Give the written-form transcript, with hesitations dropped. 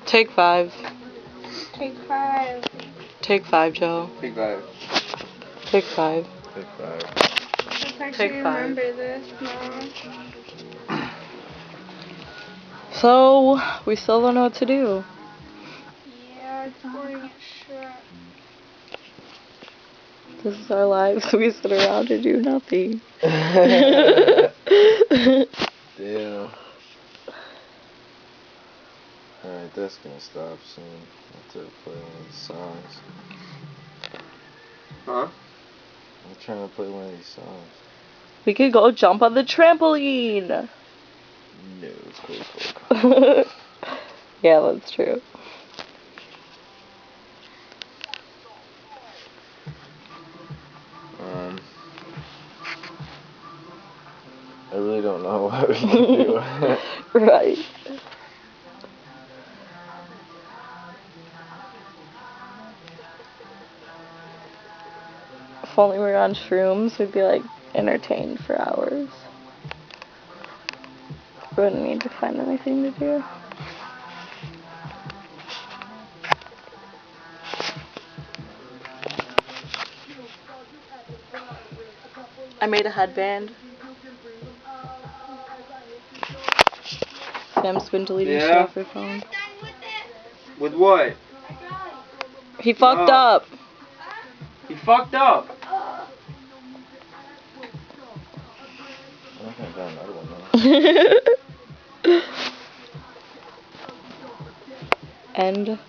Take 5. Take 5. Take 5, Joe. Take 5. Take 5. Take 5. Let's actually remember this now. So, we still don't know what to do. Yeah, it's boring as shit. This is our lives. We sit around and do nothing. Damn. Alright, that's gonna stop soon. After playing these songs. Huh? I'm trying to play one of these songs. We could go jump on the trampoline. No, it's cool. Yeah, that's true. I really don't know what we can do. Right. If only we were on shrooms, we'd be like entertained for hours. We wouldn't need to find anything to do. I made a headband. Sam's been deleting shit off her phone. With what? He fucked up. He fucked up. I can't find another one now. End.